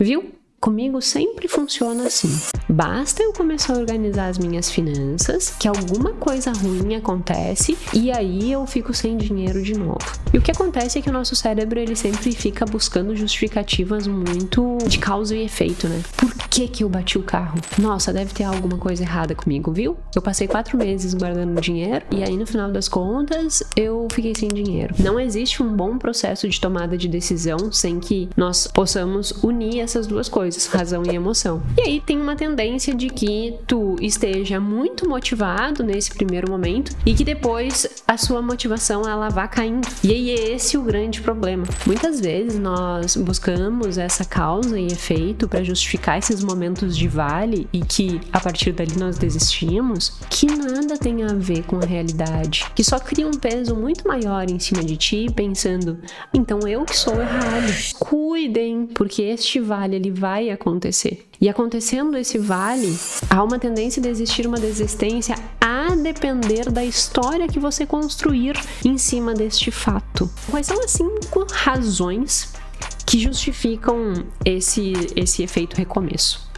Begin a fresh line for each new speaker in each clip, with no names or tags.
Viu? Comigo sempre funciona assim. Basta eu começar a organizar as minhas finanças, que alguma coisa ruim acontece e aí eu fico sem dinheiro de novo. E o que acontece é que o nosso cérebro ele sempre fica buscando justificativas muito de causa e efeito, né? Por que eu bati o carro? Nossa, deve ter alguma coisa errada comigo, viu? Eu passei 4 meses guardando dinheiro e aí no final das contas eu fiquei sem dinheiro. Não existe um bom processo de tomada de decisão sem que nós possamos unir essas duas coisas, razão e emoção. E aí tem uma tendência de que tu esteja muito motivado nesse primeiro momento e que depois a sua motivação ela vá caindo. E aí é esse o grande problema. Muitas vezes nós buscamos essa causa e efeito para justificar esses momentos de vale e que a partir dali nós desistimos, que nada tem a ver com a realidade, que só cria um peso muito maior em cima de ti, pensando, então eu que sou errado. Cuidem, porque este vale ele vai acontecer. E acontecendo esse vale, há uma tendência de existir uma desistência a depender da história que você construir em cima deste fato. Quais são as 5 razões que justificam esse efeito recomeço?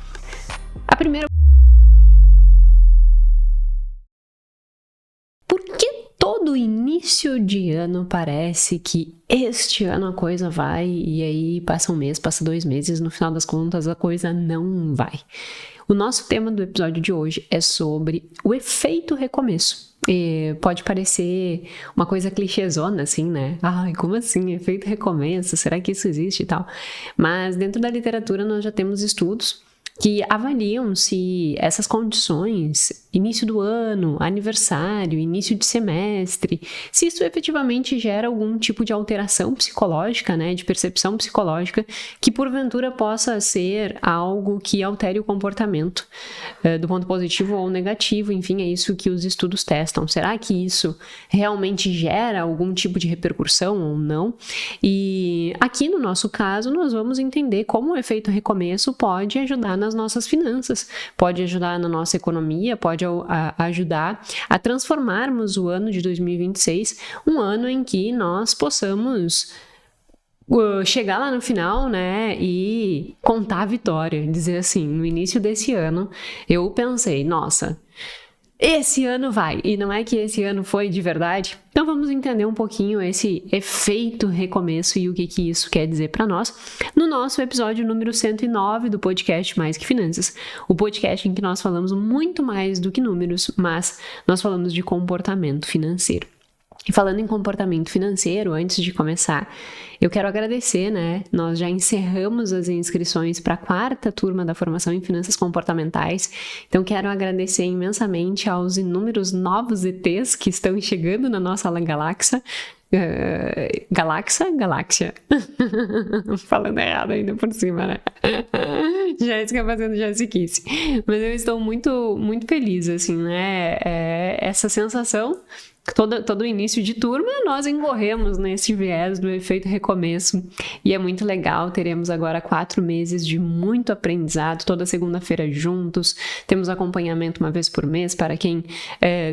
A primeira, todo início de ano parece que este ano a coisa vai e aí passa um mês, passa 2 meses, no final das contas a coisa não vai. O nosso tema do episódio de hoje é sobre o efeito recomeço. E pode parecer uma coisa clichêzona assim, né? Ai, como assim? Efeito recomeço? Será que isso existe e tal? Mas dentro da literatura nós já temos estudos que avaliam se essas condições, início do ano, aniversário, início de semestre, se isso efetivamente gera algum tipo de alteração psicológica, né, de percepção psicológica, que porventura possa ser algo que altere o comportamento, do ponto positivo ou negativo, enfim, é isso que os estudos testam. Será que isso realmente gera algum tipo de repercussão ou não? E aqui no nosso caso, nós vamos entender como o efeito recomeço pode ajudar nas nossas finanças, pode ajudar na nossa economia, pode ajudar a transformarmos o ano de 2026, um ano em que nós possamos chegar lá no final, né, e contar a vitória, dizer assim, no início desse ano, eu pensei, nossa, esse ano vai, e não é que esse ano foi de verdade? Então vamos entender um pouquinho esse efeito recomeço e o que isso quer dizer para nós no nosso episódio número 109 do podcast Mais Que Finanças, o podcast em que nós falamos muito mais do que números, mas nós falamos de comportamento financeiro. E falando em comportamento financeiro, antes de começar, eu quero agradecer, né? Nós já encerramos as inscrições para a 4ª turma da formação em finanças comportamentais, então quero agradecer imensamente aos inúmeros novos ETs que estão chegando na nossa galáxia. Galáxia. Falando errado ainda por cima, né? Jéssica fazendo Jessiquice. Mas eu estou muito, muito feliz, assim, né? Essa sensação. Todo início de turma nós incorremos nesse viés do efeito recomeço e é muito legal, teremos agora 4 meses de muito aprendizado, toda segunda-feira juntos, temos acompanhamento uma vez por mês para quem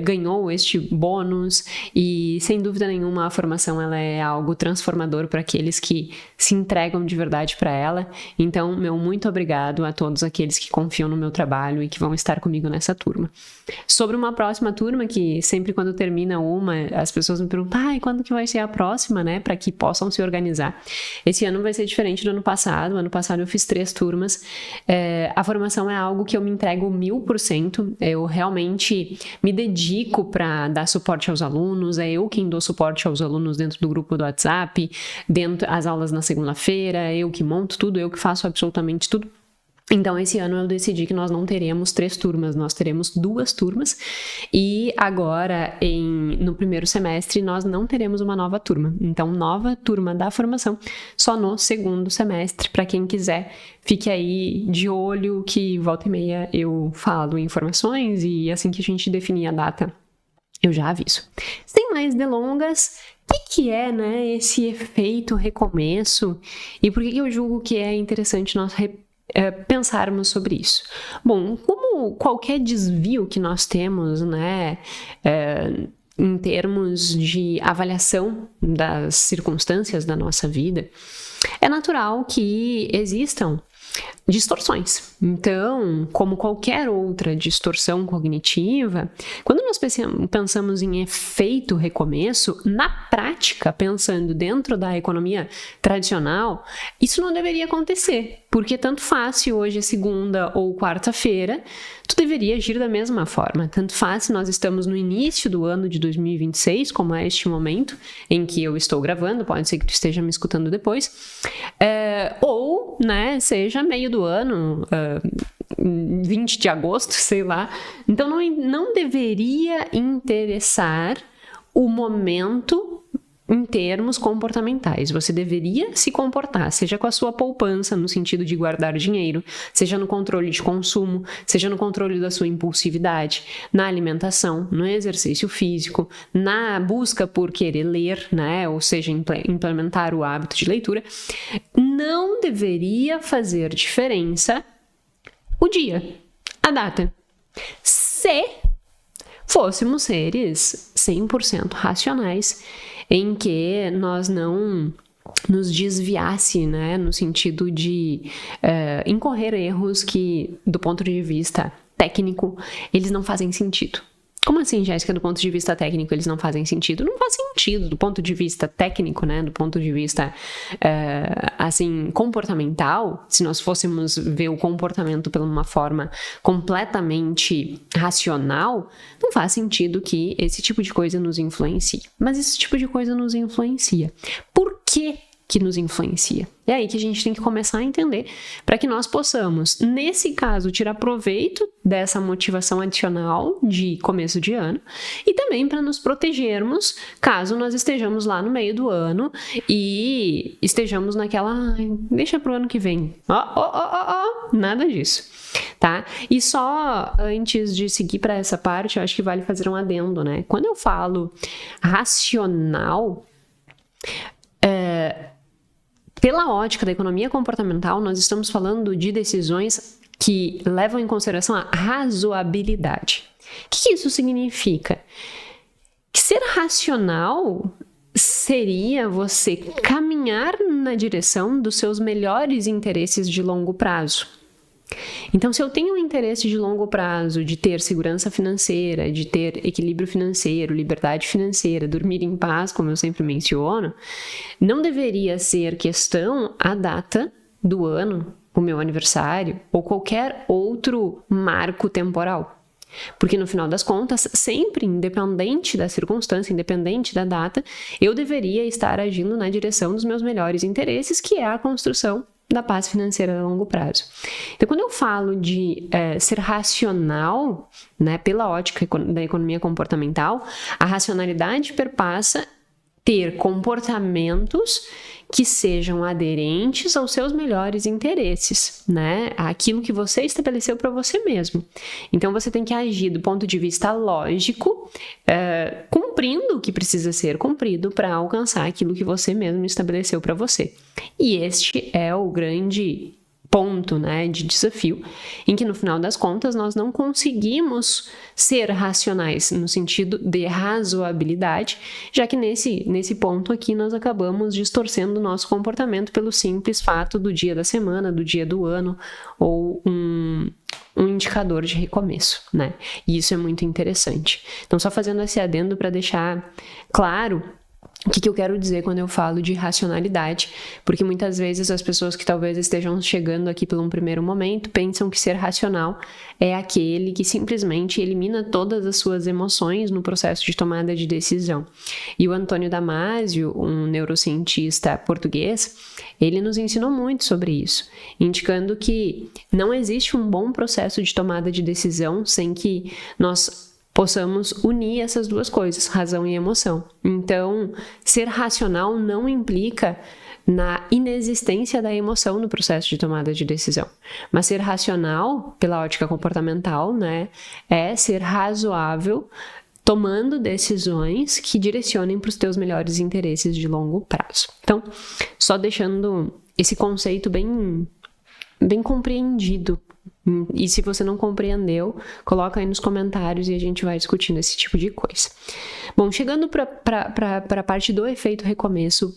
ganhou este bônus e sem dúvida nenhuma a formação ela é algo transformador para aqueles que se entregam de verdade para ela, então meu muito obrigado a todos aqueles que confiam no meu trabalho e que vão estar comigo nessa turma. Sobre uma próxima turma que sempre quando termina as pessoas me perguntam, e quando que vai ser a próxima, né, para que possam se organizar. Esse ano vai ser diferente do ano passado eu fiz 3 turmas, a formação é algo que eu me entrego 1000%, eu realmente me dedico para dar suporte aos alunos, é eu quem dou suporte aos alunos dentro do grupo do WhatsApp, dentro as aulas na segunda-feira, eu que monto tudo, eu que faço absolutamente tudo. Então, esse ano eu decidi que nós não teremos 3 turmas, nós teremos 2 turmas e agora, no primeiro semestre, nós não teremos uma nova turma. Então, nova turma da formação só no 2º semestre. Para quem quiser, fique aí de olho que volta e meia eu falo informações e assim que a gente definir a data, eu já aviso. Sem mais delongas, o que é, né, esse efeito recomeço e por que eu julgo que é interessante nós pensarmos sobre isso? Bom, como qualquer desvio que nós temos, né, em termos de avaliação das circunstâncias da nossa vida, é natural que existam distorções. Então, como qualquer outra distorção cognitiva, quando nós pensamos em efeito recomeço, na prática, pensando dentro da economia tradicional, isso não deveria acontecer, porque tanto faz se hoje é segunda ou quarta-feira, tu deveria agir da mesma forma. Tanto faz se nós estamos no início do ano de 2026, como é este momento em que eu estou gravando, pode ser que tu esteja me escutando depois, ou, né, seja meio do ano, 20 de agosto, sei lá. Então, não deveria interessar o momento em termos comportamentais. Você deveria se comportar, seja com a sua poupança, no sentido de guardar dinheiro, seja no controle de consumo, seja no controle da sua impulsividade, na alimentação, no exercício físico, na busca por querer ler, né? Ou seja, implementar o hábito de leitura. Não deveria fazer diferença o dia, a data. Se fôssemos seres 100% racionais, em que nós não nos desviasse, né, no sentido de incorrer erros que, do ponto de vista técnico, eles não fazem sentido. Como assim, Jéssica, do ponto de vista técnico, eles não fazem sentido? Não faz sentido do ponto de vista técnico, né? Do ponto de vista, assim, comportamental. Se nós fôssemos ver o comportamento por uma forma completamente racional, não faz sentido que esse tipo de coisa nos influencie. Mas esse tipo de coisa nos influencia. Por quê que nos influencia? É aí que a gente tem que começar a entender, para que nós possamos, nesse caso, tirar proveito dessa motivação adicional de começo de ano e também para nos protegermos caso nós estejamos lá no meio do ano e estejamos naquela, deixa pro ano que vem. Nada disso, tá? E só antes de seguir para essa parte, eu acho que vale fazer um adendo, né? Quando eu falo racional, pela ótica da economia comportamental, nós estamos falando de decisões que levam em consideração a razoabilidade. O que isso significa? Que ser racional seria você caminhar na direção dos seus melhores interesses de longo prazo. Então, se eu tenho um interesse de longo prazo de ter segurança financeira, de ter equilíbrio financeiro, liberdade financeira, dormir em paz, como eu sempre menciono, não deveria ser questão a data do ano, o meu aniversário ou qualquer outro marco temporal. Porque no final das contas, sempre independente da circunstância, independente da data, eu deveria estar agindo na direção dos meus melhores interesses, que é a construção da paz financeira a longo prazo. Então, quando eu falo de ser racional, né, pela ótica da economia comportamental, a racionalidade perpassa ter comportamentos que sejam aderentes aos seus melhores interesses, né? Aquilo que você estabeleceu para você mesmo. Então, você tem que agir do ponto de vista lógico, cumprindo o que precisa ser cumprido para alcançar aquilo que você mesmo estabeleceu para você. E este é o grande ponto, né, de desafio, em que no final das contas nós não conseguimos ser racionais no sentido de razoabilidade, já que nesse ponto aqui nós acabamos distorcendo o nosso comportamento pelo simples fato do dia da semana, do dia do ano ou um indicador de recomeço, né? E isso é muito interessante. Então, só fazendo esse adendo para deixar claro o que eu quero dizer quando eu falo de racionalidade, porque muitas vezes as pessoas que talvez estejam chegando aqui por um primeiro momento pensam que ser racional é aquele que simplesmente elimina todas as suas emoções no processo de tomada de decisão. E o Antônio Damasio, um neurocientista português, ele nos ensinou muito sobre isso, indicando que não existe um bom processo de tomada de decisão sem que nós possamos unir essas duas coisas, razão e emoção. Então, ser racional não implica na inexistência da emoção no processo de tomada de decisão. Mas ser racional, pela ótica comportamental, né, é ser razoável, tomando decisões que direcionem para os teus melhores interesses de longo prazo. Então, só deixando esse conceito bem compreendido. E se você não compreendeu, coloca aí nos comentários e a gente vai discutindo esse tipo de coisa. Bom, chegando para a parte do efeito recomeço,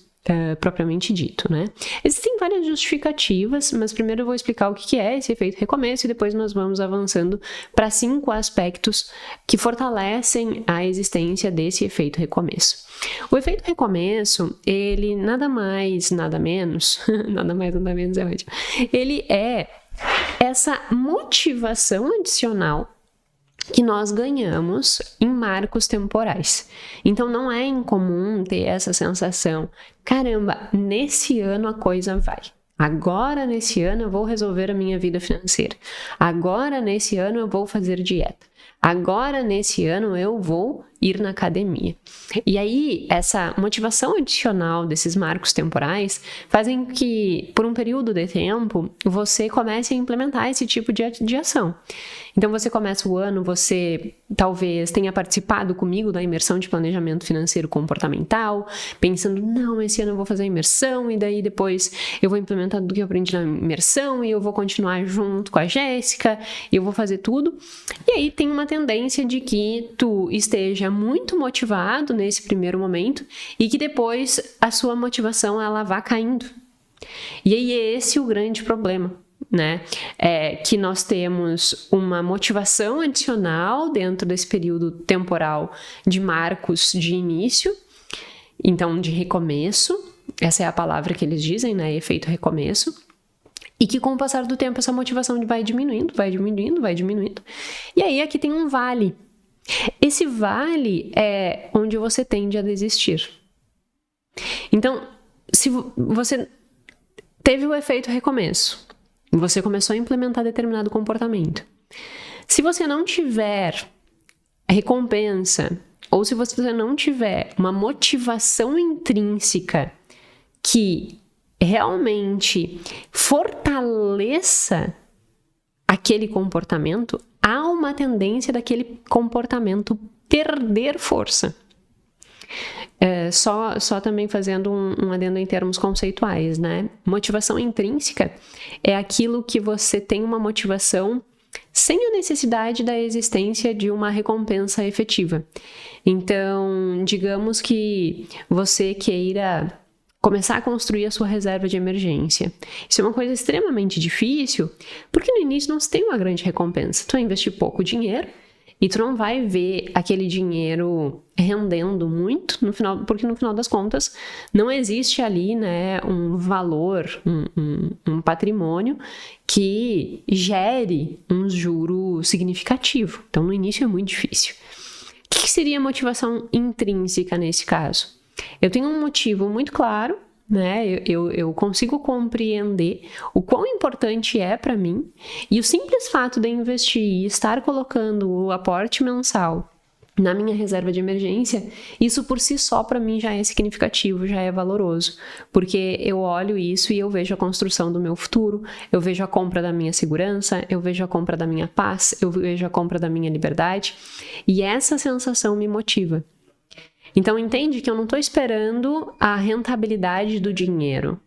propriamente dito, né? Existem várias justificativas, mas primeiro eu vou explicar o que é esse efeito recomeço e depois nós vamos avançando para 5 aspectos que fortalecem a existência desse efeito recomeço. O efeito recomeço, ele nada mais, nada menos, nada mais, nada menos é ótimo, ele é essa motivação adicional que nós ganhamos em marcos temporais. Então não é incomum ter essa sensação, caramba, nesse ano a coisa vai. Agora nesse ano eu vou resolver a minha vida financeira. Agora nesse ano eu vou fazer dieta. Agora nesse ano eu vou ir na academia. E aí, essa motivação adicional desses marcos temporais fazem que, por um período de tempo, você comece a implementar esse tipo de ação. Então, você começa o ano, você talvez tenha participado comigo da imersão de planejamento financeiro comportamental, pensando, não, esse ano eu vou fazer a imersão, e daí depois eu vou implementar tudo que eu aprendi na imersão, e eu vou continuar junto com a Jéssica, e eu vou fazer tudo. E aí tem uma tendência de que tu esteja muito motivado nesse primeiro momento e que depois a sua motivação ela vá caindo. E aí é esse o grande problema, né? É que nós temos uma motivação adicional dentro desse período temporal de marcos de início, então de recomeço, essa é a palavra que eles dizem, né? Efeito recomeço. E que com o passar do tempo essa motivação vai diminuindo, vai diminuindo, vai diminuindo. E aí aqui tem um vale. Esse vale é onde você tende a desistir. Então, se você teve o efeito recomeço, você começou a implementar determinado comportamento. Se você não tiver recompensa, ou se você não tiver uma motivação intrínseca que realmente fortaleça aquele comportamento, há uma tendência daquele comportamento perder força. Só também fazendo um adendo em termos conceituais, né? Motivação intrínseca é aquilo que você tem uma motivação sem a necessidade da existência de uma recompensa efetiva. Então, digamos que você queira começar a construir a sua reserva de emergência. Isso é uma coisa extremamente difícil, porque no início não se tem uma grande recompensa. Tu vai investir pouco dinheiro e tu não vai ver aquele dinheiro rendendo muito, porque no final das contas não existe ali, né, um valor, um patrimônio que gere um juro significativo. Então no início é muito difícil. O que seria motivação intrínseca nesse caso? Eu tenho um motivo muito claro, né? Eu consigo compreender o quão importante é para mim, e o simples fato de investir e estar colocando o aporte mensal na minha reserva de emergência, isso por si só para mim já é significativo, já é valoroso, porque eu olho isso e eu vejo a construção do meu futuro, eu vejo a compra da minha segurança, eu vejo a compra da minha paz, eu vejo a compra da minha liberdade, e essa sensação me motiva. Então, entende que eu não estou esperando a rentabilidade do dinheiro.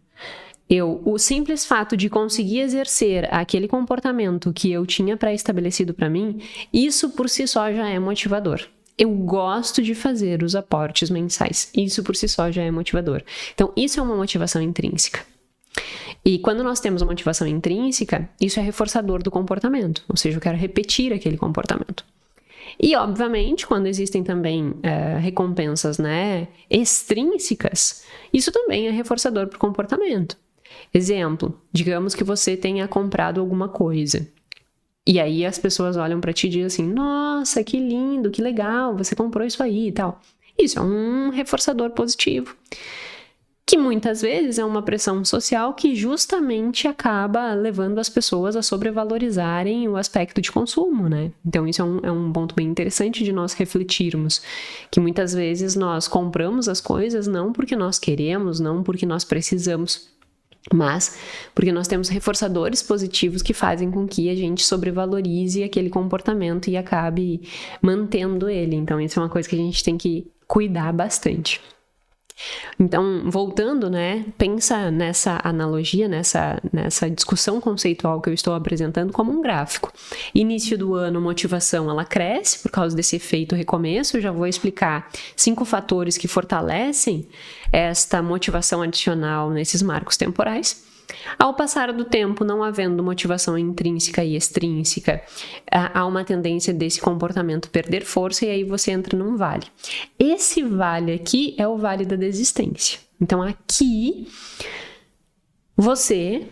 O simples fato de conseguir exercer aquele comportamento que eu tinha pré-estabelecido para mim, isso por si só já é motivador. Eu gosto de fazer os aportes mensais. Isso por si só já é motivador. Então, isso é uma motivação intrínseca. E quando nós temos uma motivação intrínseca, isso é reforçador do comportamento. Ou seja, eu quero repetir aquele comportamento. E, obviamente, quando existem também recompensas, né, extrínsecas, isso também é reforçador para o comportamento. Exemplo, digamos que você tenha comprado alguma coisa. E aí as pessoas olham para ti e dizem assim, nossa, que lindo, que legal, você comprou isso aí e tal. Isso é um reforçador positivo. Que muitas vezes é uma pressão social que justamente acaba levando as pessoas a sobrevalorizarem o aspecto de consumo, né? Então isso é um ponto bem interessante de nós refletirmos, que muitas vezes nós compramos as coisas não porque nós queremos, não porque nós precisamos, mas porque nós temos reforçadores positivos que fazem com que a gente sobrevalorize aquele comportamento e acabe mantendo ele. Então isso é uma coisa que a gente tem que cuidar bastante. Então, voltando, né, pensa nessa analogia, nessa discussão conceitual que eu estou apresentando como um gráfico. Início do ano, motivação, ela cresce por causa desse efeito recomeço. Eu já vou explicar 5 fatores que fortalecem esta motivação adicional nesses marcos temporais. Ao passar do tempo, não havendo motivação intrínseca e extrínseca, há uma tendência desse comportamento perder força e aí você entra num vale. Esse vale aqui é o vale da desistência. Então aqui você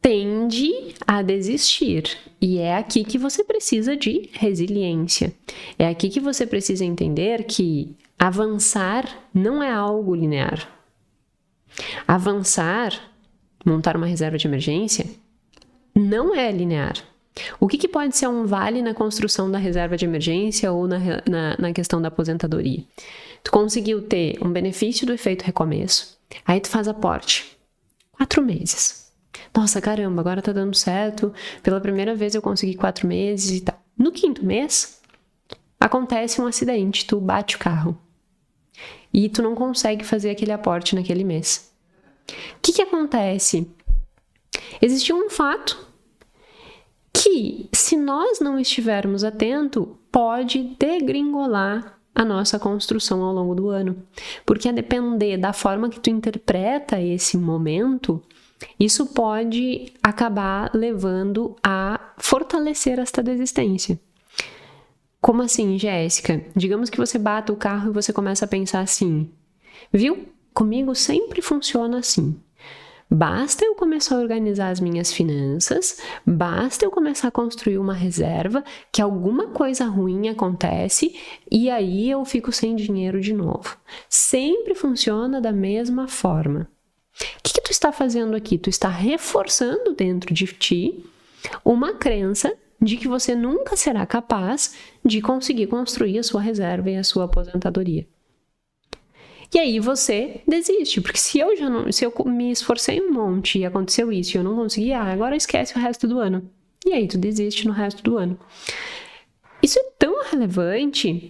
tende a desistir e é aqui que você precisa de resiliência. É aqui que você precisa entender que avançar não é algo linear. Montar uma reserva de emergência, não é linear. O que pode ser um vale na construção da reserva de emergência ou na questão da aposentadoria? Tu conseguiu ter um benefício do efeito recomeço, aí tu faz aporte. 4 meses. Nossa, caramba, agora tá dando certo. Pela primeira vez eu consegui 4 meses e tal. No 5º mês, acontece um acidente, tu bate o carro. E tu não consegue fazer aquele aporte naquele mês. O que acontece? Existe um fato que, se nós não estivermos atentos, pode degringolar a nossa construção ao longo do ano. Porque a depender da forma que tu interpreta esse momento, isso pode acabar levando a fortalecer esta desistência. Como assim, Jéssica? Digamos que você bata o carro e você começa a pensar assim, viu? Comigo sempre funciona assim. Basta eu começar a organizar as minhas finanças, basta eu começar a construir uma reserva, que alguma coisa ruim acontece e aí eu fico sem dinheiro de novo. Sempre funciona da mesma forma. O que tu está fazendo aqui? Tu está reforçando dentro de ti uma crença de que você nunca será capaz de conseguir construir a sua reserva e a sua aposentadoria. E aí você desiste, porque se eu me esforcei um monte e aconteceu isso e eu não consegui, agora esquece o resto do ano. E aí tu desiste no resto do ano. Isso é tão relevante,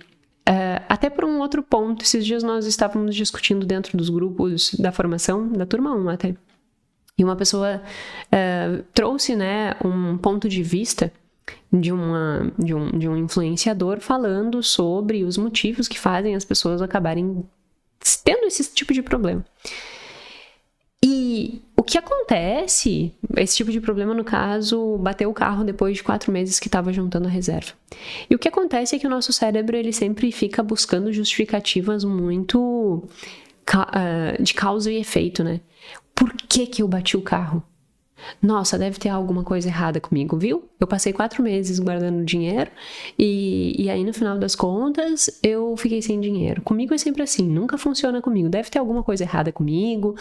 até por um outro ponto. Esses dias nós estávamos discutindo dentro dos grupos da formação, da turma 1 até. E uma pessoa trouxe, né, um ponto de vista de um influenciador falando sobre os motivos que fazem as pessoas acabarem tendo esse tipo de problema. E o que acontece, esse tipo de problema, no caso, bateu o carro depois de 4 meses que estava juntando a reserva. E o que acontece é que o nosso cérebro, ele sempre fica buscando justificativas muito de causa e efeito, né? Por que eu bati o carro? Nossa, deve ter alguma coisa errada comigo, viu? Eu passei 4 meses guardando dinheiro e aí no final das contas eu fiquei sem dinheiro. Comigo é sempre assim, nunca funciona comigo. Deve ter alguma coisa errada comigo.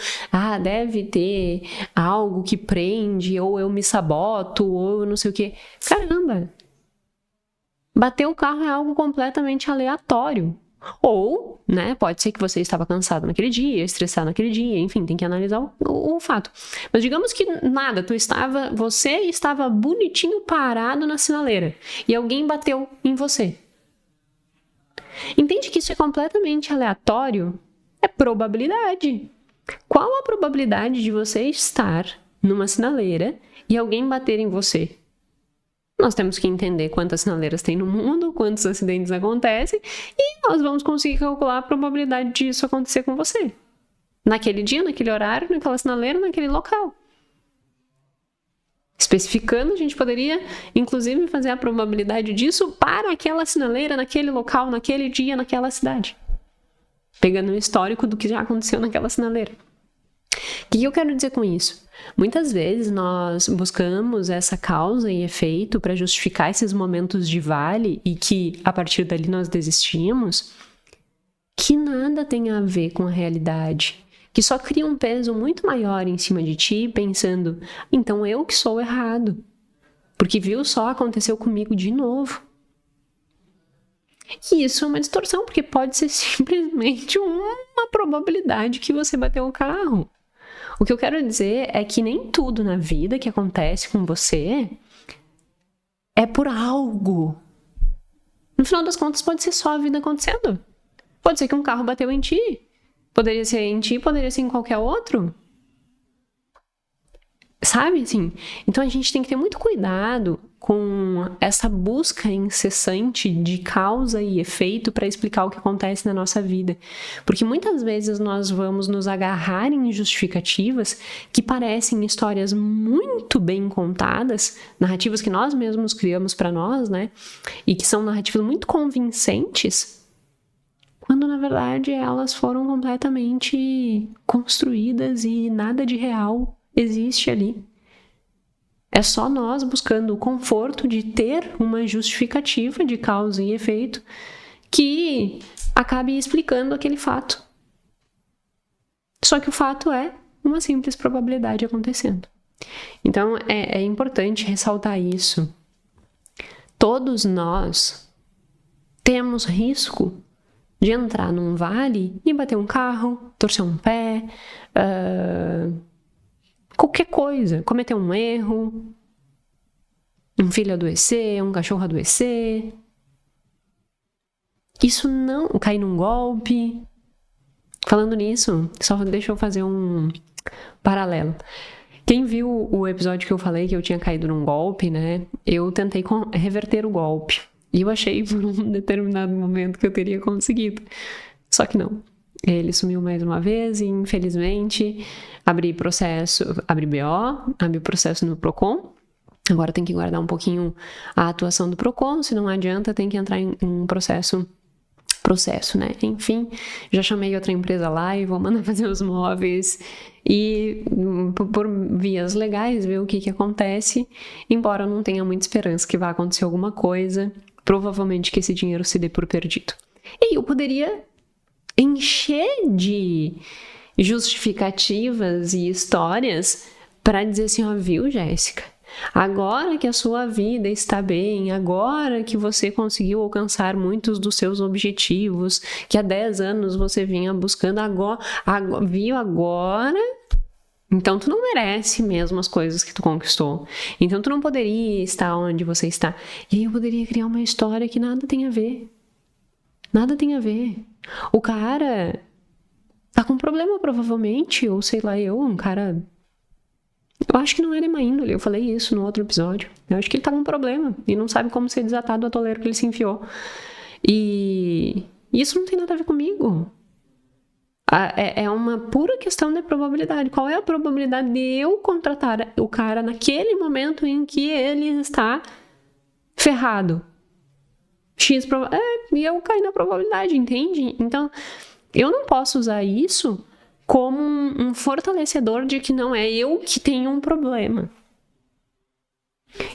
Deve ter algo que prende, ou eu me saboto, ou eu não sei o quê. Caramba! Bater o carro é algo completamente aleatório. Ou, né, pode ser que você estava cansado naquele dia, estressado naquele dia, enfim, tem que analisar o fato. Mas digamos que nada, você estava bonitinho parado na sinaleira e alguém bateu em você. Entende que isso é completamente aleatório? É probabilidade. Qual a probabilidade de você estar numa sinaleira e alguém bater em você? Nós temos que entender quantas sinaleiras tem no mundo, quantos acidentes acontecem, e nós vamos conseguir calcular a probabilidade disso acontecer com você. Naquele dia, naquele horário, naquela sinaleira, naquele local. Especificando, a gente poderia, inclusive, fazer a probabilidade disso para aquela sinaleira, naquele local, naquele dia, naquela cidade. Pegando o histórico do que já aconteceu naquela sinaleira. O que eu quero dizer com isso? Muitas vezes nós buscamos essa causa e efeito para justificar esses momentos de vale e que a partir dali nós desistimos, que nada tem a ver com a realidade, que só cria um peso muito maior em cima de ti, pensando, então eu que sou errado, porque viu só, aconteceu comigo de novo. E isso é uma distorção, porque pode ser simplesmente uma probabilidade que você bateu o carro. O que eu quero dizer é que nem tudo na vida que acontece com você é por algo. No final das contas, pode ser só a vida acontecendo. Pode ser que um carro bateu em ti. Poderia ser em ti, poderia ser em qualquer outro. Sabe, assim? Então a gente tem que ter muito cuidado com essa busca incessante de causa e efeito para explicar o que acontece na nossa vida. Porque muitas vezes nós vamos nos agarrar em justificativas que parecem histórias muito bem contadas, narrativas que nós mesmos criamos para nós, né? E que são narrativas muito convincentes, quando na verdade elas foram completamente construídas e nada de real existe ali. É só nós buscando o conforto de ter uma justificativa de causa e efeito que acabe explicando aquele fato. Só que o fato é uma simples probabilidade acontecendo. Então é importante ressaltar isso. Todos nós temos risco de entrar num vale e bater um carro, torcer um pé, qualquer coisa, cometer um erro, um filho adoecer, um cachorro adoecer. Isso não... cair num golpe. Falando nisso, só deixa eu fazer um paralelo. Quem viu o episódio que eu falei que eu tinha caído num golpe, né? Eu tentei reverter o golpe. E eu achei por um determinado momento que eu teria conseguido. Só que não. Ele sumiu mais uma vez e, infelizmente, abri BO, abri processo no Procon. Agora tem que guardar um pouquinho a atuação do Procon, se não adianta, tem que entrar em um processo, né? Enfim, já chamei outra empresa lá e vou mandar fazer os móveis e, por vias legais, ver o que acontece, embora eu não tenha muita esperança que vá acontecer alguma coisa, provavelmente que esse dinheiro se dê por perdido. E eu poderia encher de justificativas e histórias para dizer assim, ó, viu, Jéssica? Agora que a sua vida está bem, agora que você conseguiu alcançar muitos dos seus objetivos, que há 10 anos você vinha buscando, agora, então tu não merece mesmo as coisas que tu conquistou. Então tu não poderia estar onde você está. E aí eu poderia criar uma história que nada tem a ver. Nada tem a ver. O cara tá com problema, provavelmente, ou sei lá, um cara... Eu acho que não era má índole, eu falei isso no outro episódio. Eu acho que ele tá com um problema e não sabe como ser desatado do atoleiro que ele se enfiou. E isso não tem nada a ver comigo. É uma pura questão de probabilidade. Qual é a probabilidade de eu contratar o cara naquele momento em que ele está ferrado? E eu caí na probabilidade, entende? Então, eu não posso usar isso como um fortalecedor de que não é eu que tenho um problema.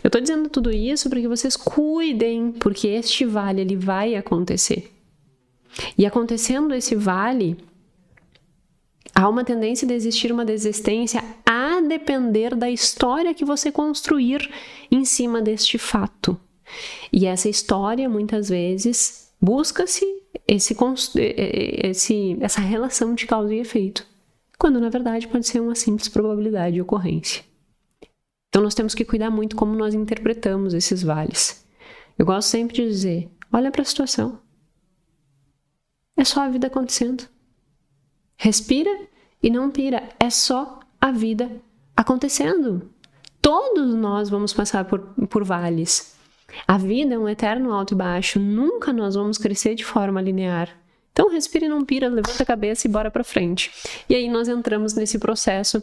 Eu tô dizendo tudo isso para que vocês cuidem, porque este vale, ele vai acontecer. E acontecendo esse vale, há uma tendência de existir uma desistência a depender da história que você construir em cima deste fato. E essa história, muitas vezes, busca-se essa relação de causa e efeito, quando na verdade pode ser uma simples probabilidade de ocorrência. Então nós temos que cuidar muito como nós interpretamos esses vales. Eu gosto sempre de dizer, olha para a situação. É só a vida acontecendo. Respira e não pira. É só a vida acontecendo. Todos nós vamos passar por vales. A vida é um eterno alto e baixo. Nunca nós vamos crescer de forma linear. Então respira e não pira, levanta a cabeça e bora pra frente. E aí nós entramos nesse processo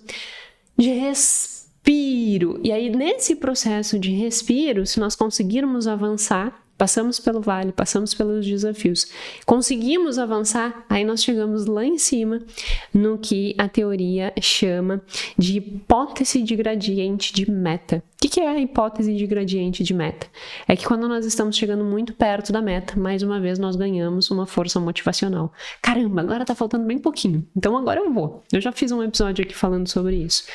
de respiro. E aí nesse processo de respiro, se nós conseguirmos avançar, passamos pelo vale, passamos pelos desafios, conseguimos avançar, aí nós chegamos lá em cima no que a teoria chama de hipótese de gradiente de meta. O que é a hipótese de gradiente de meta? É que quando nós estamos chegando muito perto da meta, mais uma vez nós ganhamos uma força motivacional. Caramba, agora tá faltando bem pouquinho, então agora eu vou. Eu já fiz um episódio aqui falando sobre isso.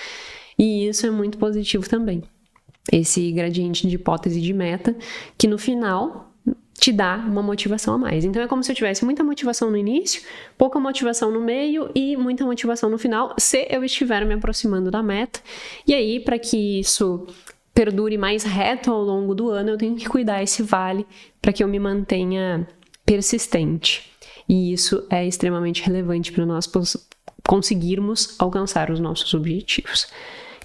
E isso é muito positivo também. Esse gradiente de hipótese de meta, que no final te dá uma motivação a mais. Então é como se eu tivesse muita motivação no início, pouca motivação no meio e muita motivação no final, se eu estiver me aproximando da meta. E aí, para que isso perdure mais reto ao longo do ano, eu tenho que cuidar esse vale para que eu me mantenha persistente. E isso é extremamente relevante para nós conseguirmos alcançar os nossos objetivos.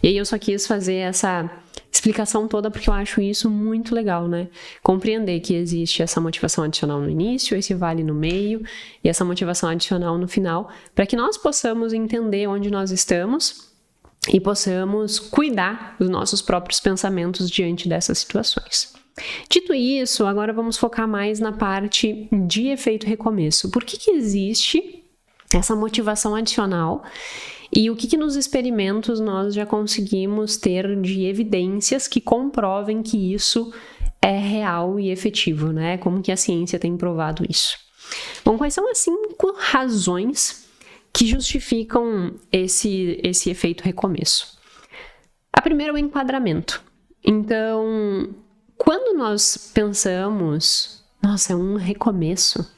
E aí eu só quis fazer essa explicação toda porque eu acho isso muito legal, né? Compreender que existe essa motivação adicional no início, esse vale no meio e essa motivação adicional no final, para que nós possamos entender onde nós estamos e possamos cuidar dos nossos próprios pensamentos diante dessas situações. Dito isso, agora vamos focar mais na parte de efeito recomeço. Por que existe essa motivação adicional e o que nos experimentos nós já conseguimos ter de evidências que comprovem que isso é real e efetivo, né? Como que a ciência tem provado isso? Bom, quais são as 5 razões que justificam esse efeito recomeço? A primeira é o enquadramento. Então, quando nós pensamos, nossa, é um recomeço,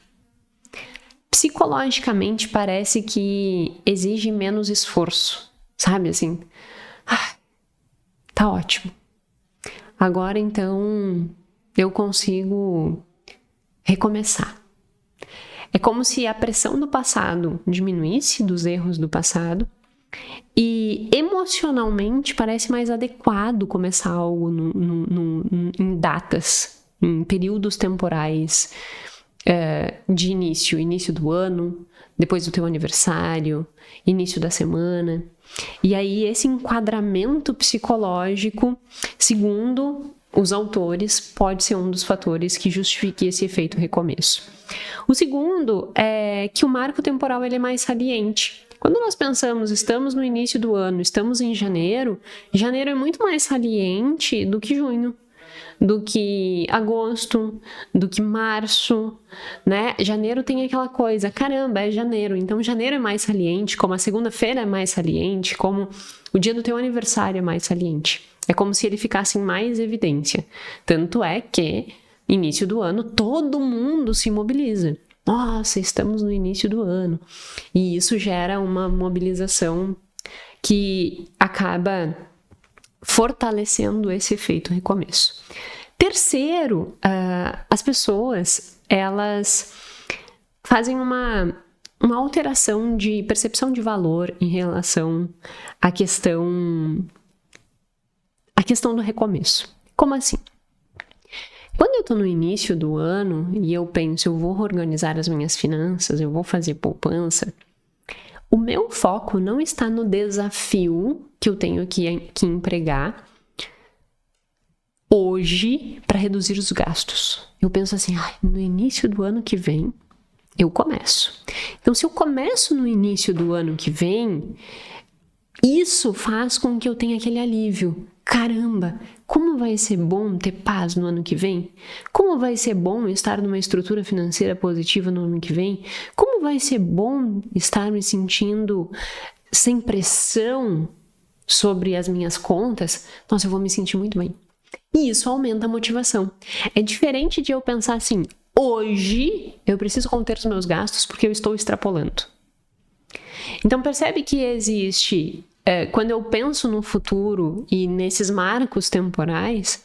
psicologicamente parece que exige menos esforço, sabe assim? Tá ótimo. Agora então eu consigo recomeçar. É como se a pressão do passado diminuísse, dos erros do passado, e emocionalmente parece mais adequado começar algo em datas, em períodos temporais de início do ano, depois do teu aniversário, início da semana. E aí esse enquadramento psicológico, segundo os autores, pode ser um dos fatores que justifique esse efeito recomeço. O segundo é que o marco temporal ele é mais saliente. Quando nós pensamos, estamos no início do ano, estamos em janeiro, janeiro é muito mais saliente do que junho, do que agosto, do que março, né? Janeiro tem aquela coisa, caramba, é janeiro, então janeiro é mais saliente, como a segunda-feira é mais saliente, como o dia do teu aniversário é mais saliente. É como se ele ficasse em mais evidência. Tanto é que, início do ano, todo mundo se mobiliza. Nossa, estamos no início do ano. E isso gera uma mobilização que acaba fortalecendo esse efeito recomeço. Terceiro, as pessoas, elas fazem uma alteração de percepção de valor em relação à questão do recomeço. Como assim? Quando eu estou no início do ano e eu penso, eu vou organizar as minhas finanças, eu vou fazer poupança, o meu foco não está no desafio que eu tenho que empregar hoje para reduzir os gastos. Eu penso assim, no início do ano que vem, eu começo. Então, se eu começo no início do ano que vem, isso faz com que eu tenha aquele alívio. Caramba, como vai ser bom ter paz no ano que vem? Como vai ser bom estar numa estrutura financeira positiva no ano que vem? Como vai ser bom estar me sentindo sem pressão sobre as minhas contas? Nossa, eu vou me sentir muito bem. E isso aumenta a motivação. É diferente de eu pensar assim, hoje eu preciso conter os meus gastos porque eu estou extrapolando. Então percebe que existe... quando eu penso no futuro e nesses marcos temporais,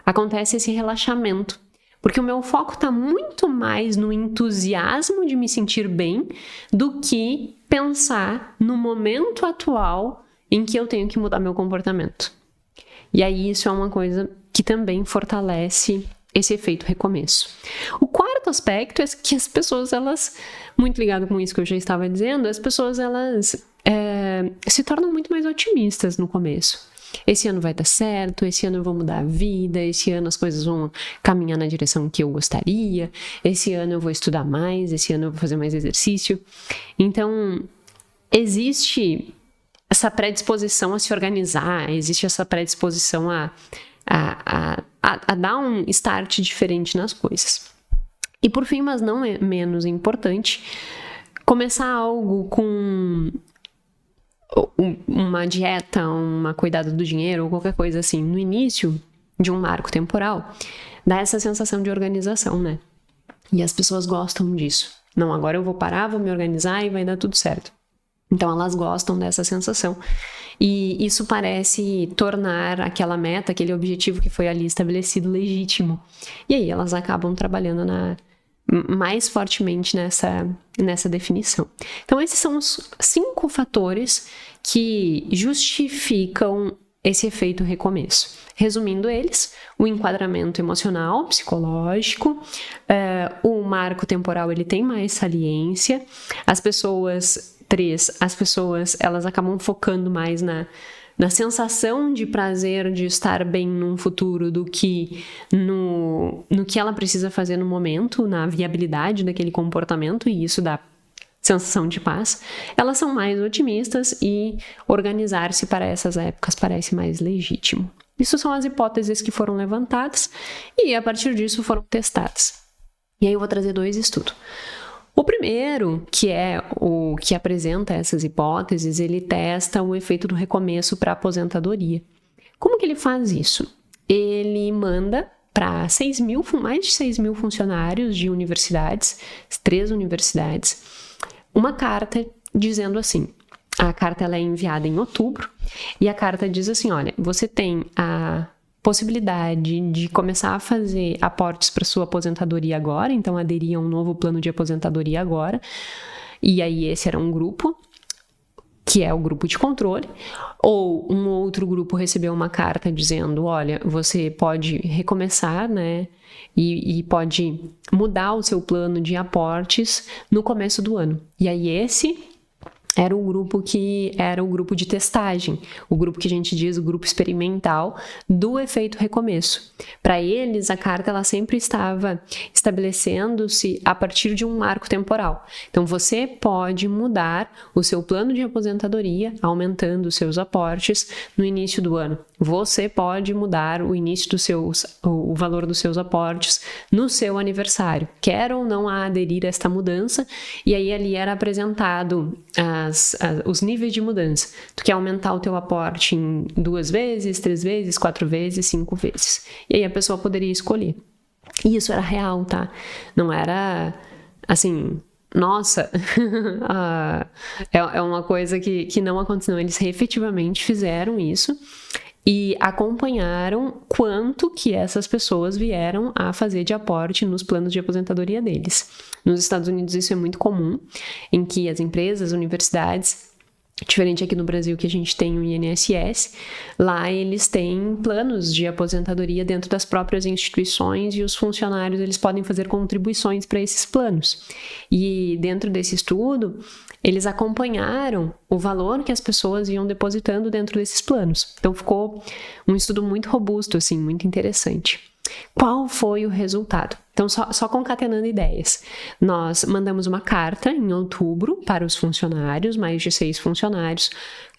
acontece esse relaxamento. Porque o meu foco está muito mais no entusiasmo de me sentir bem do que pensar no momento atual em que eu tenho que mudar meu comportamento. E aí isso é uma coisa que também fortalece esse efeito recomeço. O quarto aspecto é que as pessoas, elas, muito ligado com isso que eu já estava dizendo, as pessoas, elas se tornam muito mais otimistas no começo. Esse ano vai dar certo, esse ano eu vou mudar a vida, esse ano as coisas vão caminhar na direção que eu gostaria, esse ano eu vou estudar mais, esse ano eu vou fazer mais exercício. Então, existe essa predisposição a se organizar, existe essa predisposição a dar um start diferente nas coisas. E por fim, mas não é menos importante, começar algo com uma dieta, uma cuidado do dinheiro ou qualquer coisa assim, no início de um marco temporal, dá essa sensação de organização, né? E as pessoas gostam disso. Não, agora eu vou parar, vou me organizar e vai dar tudo certo. Então elas gostam dessa sensação. E isso parece tornar aquela meta, aquele objetivo que foi ali estabelecido legítimo. E aí elas acabam trabalhando mais fortemente nessa definição. Então, esses são os 5 fatores que justificam esse efeito recomeço. Resumindo eles, o enquadramento emocional, psicológico, o marco temporal ele tem mais saliência, as pessoas elas acabam focando mais na sensação de prazer de estar bem num futuro do que no que ela precisa fazer no momento, na viabilidade daquele comportamento, e isso dá sensação de paz. Elas são mais otimistas e organizar-se para essas épocas parece mais legítimo. Isso são as hipóteses que foram levantadas e a partir disso foram testadas. E aí eu vou trazer 2 estudos. O primeiro, que é o que apresenta essas hipóteses, ele testa o efeito do recomeço para a aposentadoria. Como que ele faz isso? Ele manda para mais de 6 mil funcionários de universidades, 3 universidades, uma carta dizendo assim, a carta ela é enviada em outubro, e a carta diz assim, olha, você tem a possibilidade de começar a fazer aportes para sua aposentadoria agora, então aderir a um novo plano de aposentadoria agora, e aí esse era um grupo, que é o grupo de controle, ou um outro grupo recebeu uma carta dizendo, olha, você pode recomeçar, né, e pode mudar o seu plano de aportes no começo do ano. E aí esse era o grupo que era o grupo de testagem, o grupo que a gente diz o grupo experimental do efeito recomeço. Para eles, a carta ela sempre estava estabelecendo-se a partir de um marco temporal. Então, você pode mudar o seu plano de aposentadoria, aumentando os seus aportes no início do ano. Você pode mudar o valor dos seus aportes no seu aniversário. Quer ou não aderir a esta mudança? E aí ali era apresentado os níveis de mudança. Tu quer aumentar o teu aporte em 2 vezes, 3 vezes, 4 vezes, 5 vezes. E aí a pessoa poderia escolher. E isso era real, tá? Não era assim, nossa, é uma coisa que não aconteceu. Não, eles efetivamente fizeram isso e acompanharam quanto que essas pessoas vieram a fazer de aporte nos planos de aposentadoria deles. Nos Estados Unidos isso é muito comum, em que as empresas, universidades, diferente aqui no Brasil que a gente tem o INSS, lá eles têm planos de aposentadoria dentro das próprias instituições e os funcionários eles podem fazer contribuições para esses planos. E dentro desse estudo, eles acompanharam o valor que as pessoas iam depositando dentro desses planos. Então ficou um estudo muito robusto, assim, muito interessante. Qual foi o resultado? Então, só concatenando ideias. Nós mandamos uma carta em outubro para os funcionários, mais de 6 funcionários,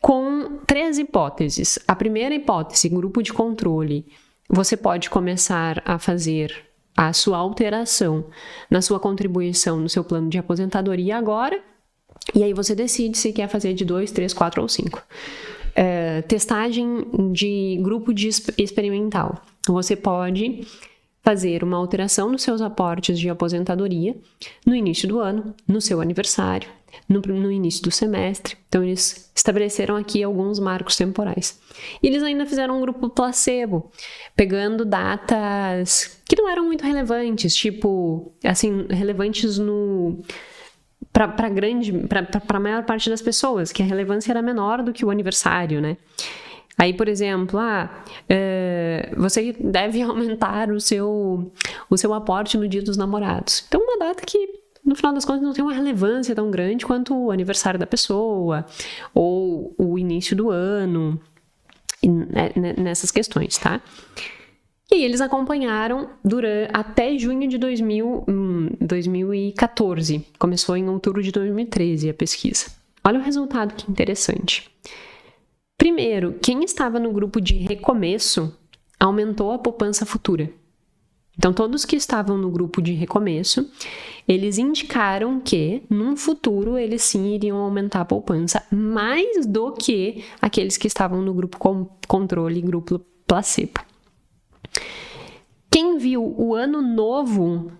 com 3 hipóteses. A primeira hipótese, grupo de controle, você pode começar a fazer a sua alteração na sua contribuição no seu plano de aposentadoria agora, e aí você decide se quer fazer de 2, 3, 4 ou 5. Testagem de grupo de experimental. Você pode fazer uma alteração nos seus aportes de aposentadoria no início do ano, no seu aniversário, no início do semestre. Então, eles estabeleceram aqui alguns marcos temporais. E eles ainda fizeram um grupo placebo, pegando datas que não eram muito relevantes, tipo, assim, relevantes para a maior parte das pessoas, que a relevância era menor do que o aniversário, né? Aí, por exemplo, você deve aumentar o seu aporte no Dia dos Namorados. Então, uma data que, no final das contas, não tem uma relevância tão grande quanto o aniversário da pessoa ou o início do ano, nessas questões, tá? E eles acompanharam até junho de 2014. Começou em outubro de 2013 a pesquisa. Olha o resultado, que interessante. Primeiro, quem estava no grupo de recomeço aumentou a poupança futura. Então, todos que estavam no grupo de recomeço, eles indicaram que, num futuro, eles sim iriam aumentar a poupança mais do que aqueles que estavam no grupo controle e grupo placebo. Quem viu o ano novo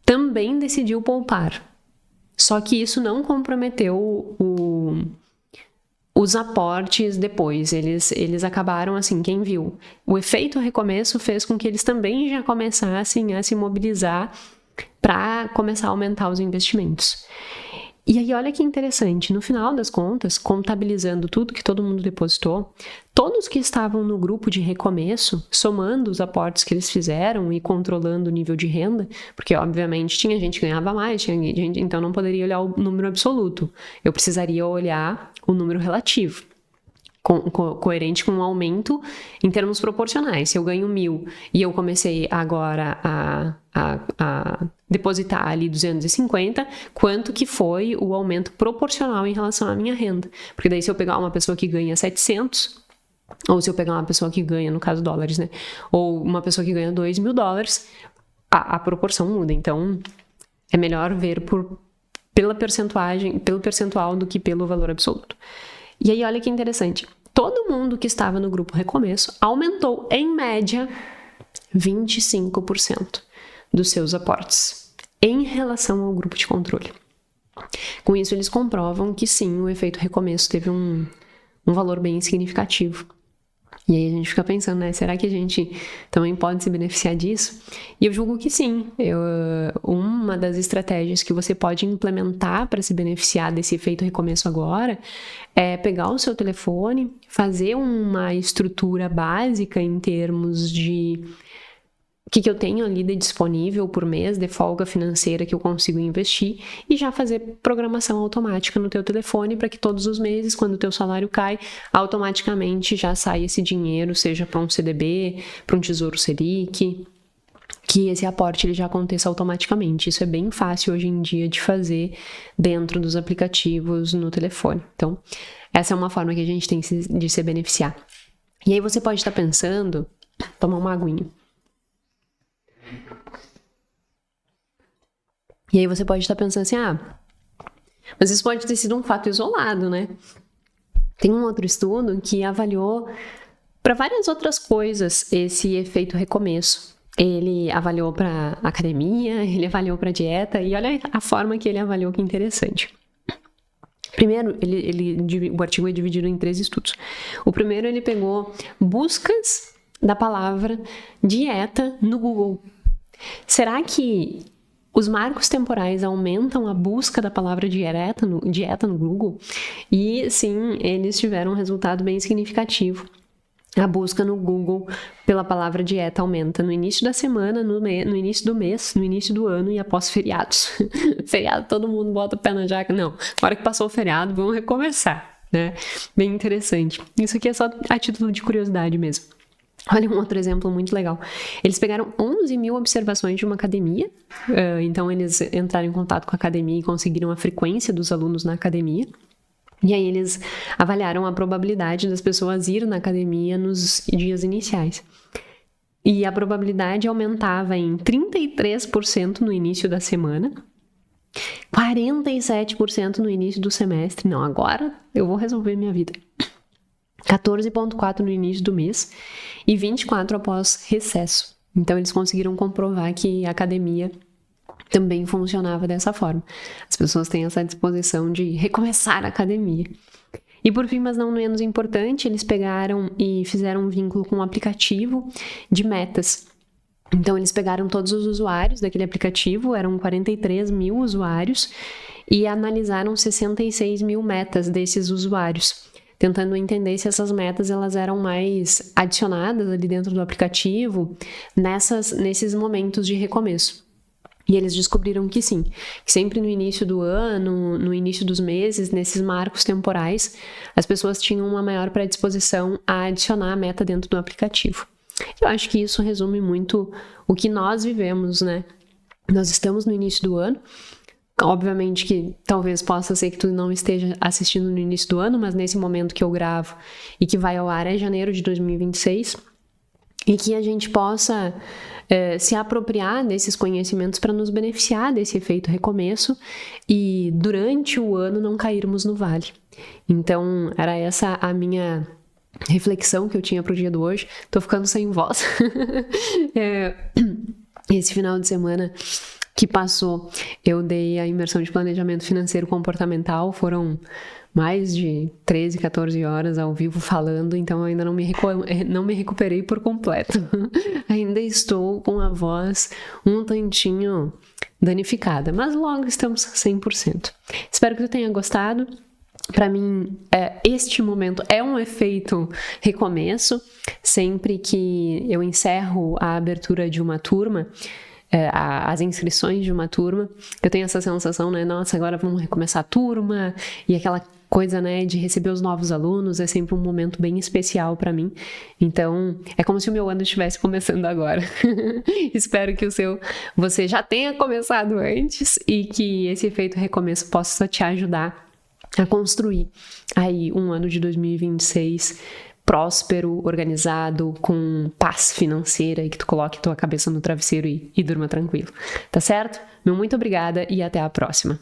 também decidiu poupar. Só que isso não comprometeu os aportes depois. Eles acabaram assim, quem viu. O efeito recomeço fez com que eles também já começassem a se mobilizar para começar a aumentar os investimentos. E aí, olha que interessante, no final das contas, contabilizando tudo que todo mundo depositou, todos que estavam no grupo de recomeço, somando os aportes que eles fizeram e controlando o nível de renda, porque obviamente tinha gente que ganhava mais, tinha gente, então não poderia olhar o número absoluto, eu precisaria olhar o número relativo. Coerente com um aumento em termos proporcionais. Se eu ganho 1.000 e eu comecei agora a depositar ali 250, quanto que foi o aumento proporcional em relação à minha renda? Porque daí se eu pegar uma pessoa que ganha 700, ou se eu pegar uma pessoa que ganha, no caso dólares, né? Ou uma pessoa que ganha $2.000, a proporção muda. Então, é melhor ver pelo percentual do que pelo valor absoluto. E aí, olha que interessante. Todo mundo que estava no grupo recomeço aumentou, em média, 25% dos seus aportes em relação ao grupo de controle. Com isso, eles comprovam que sim, o efeito recomeço teve um valor bem significativo. E aí a gente fica pensando, né? Será que a gente também pode se beneficiar disso? E eu julgo que sim. Uma das estratégias que você pode implementar para se beneficiar desse efeito recomeço agora é pegar o seu telefone, fazer uma estrutura básica em termos de o que eu tenho ali de disponível por mês, de folga financeira que eu consigo investir, e já fazer programação automática no teu telefone para que todos os meses, quando o teu salário cai, automaticamente já saia esse dinheiro, seja para um CDB, para um Tesouro Selic, que esse aporte ele já aconteça automaticamente. Isso é bem fácil hoje em dia de fazer dentro dos aplicativos no telefone. Então, essa é uma forma que a gente tem de se beneficiar. E aí você pode estar pensando, tomar uma aguinha. E aí você pode estar pensando assim, mas isso pode ter sido um fato isolado, né? Tem um outro estudo que avaliou para várias outras coisas esse efeito recomeço. Ele avaliou para academia, ele avaliou para dieta, e olha a forma que ele avaliou, que interessante. Primeiro, o artigo é dividido em 3 estudos. O primeiro, ele pegou buscas da palavra dieta no Google. Será que os marcos temporais aumentam a busca da palavra dieta no Google? E sim, eles tiveram um resultado bem significativo. A busca no Google pela palavra dieta aumenta no início da semana, no início do mês, no início do ano e após feriados. Feriado, todo mundo bota o pé na jaca. Não, agora que passou o feriado, vamos recomeçar, né? Bem interessante. Isso aqui é só a título de curiosidade mesmo. Olha um outro exemplo muito legal. Eles pegaram 11.000 observações de uma academia, então eles entraram em contato com a academia e conseguiram a frequência dos alunos na academia. E aí eles avaliaram a probabilidade das pessoas ir na academia nos dias iniciais. E a probabilidade aumentava em 33% no início da semana, 47% no início do semestre. Não, agora eu vou resolver minha vida. 14,4% no início do mês e 24% após recesso. Então, eles conseguiram comprovar que a academia também funcionava dessa forma. As pessoas têm essa disposição de recomeçar a academia. E por fim, mas não menos importante, eles pegaram e fizeram um vínculo com um aplicativo de metas. Então, eles pegaram todos os usuários daquele aplicativo, eram 43 mil usuários, e analisaram 66 mil metas desses usuários, tentando entender se essas metas elas eram mais adicionadas ali dentro do aplicativo nesses momentos de recomeço. E eles descobriram que sim, que sempre no início do ano, no início dos meses, nesses marcos temporais, as pessoas tinham uma maior predisposição a adicionar a meta dentro do aplicativo. Eu acho que isso resume muito o que nós vivemos, né? Nós estamos no início do ano. Obviamente que talvez possa ser que tu não esteja assistindo no início do ano, mas nesse momento que eu gravo e que vai ao ar é janeiro de 2026, e que a gente possa se apropriar desses conhecimentos para nos beneficiar desse efeito recomeço e durante o ano não cairmos no vale. Então, era essa a minha reflexão que eu tinha para o dia de hoje. Tô ficando sem voz. Esse final de semana que passou, eu dei a imersão de planejamento financeiro comportamental, foram mais de 13, 14 horas ao vivo falando, então eu ainda não me recuperei por completo. Ainda estou com a voz um tantinho danificada, mas logo estamos 100%. Espero que tu tenha gostado. Para mim, este momento é um efeito recomeço. Sempre que eu encerro a abertura de uma turma, as inscrições de uma turma, eu tenho essa sensação, né? Nossa, agora vamos recomeçar a turma, e aquela coisa, né, de receber os novos alunos é sempre um momento bem especial para mim. Então, é como se o meu ano estivesse começando agora. Espero que você já tenha começado antes e que esse efeito recomeço possa te ajudar a construir aí um ano de 2026 próspero, organizado, com paz financeira e que tu coloque tua cabeça no travesseiro e durma tranquilo. Tá certo? Meu muito obrigada e até a próxima.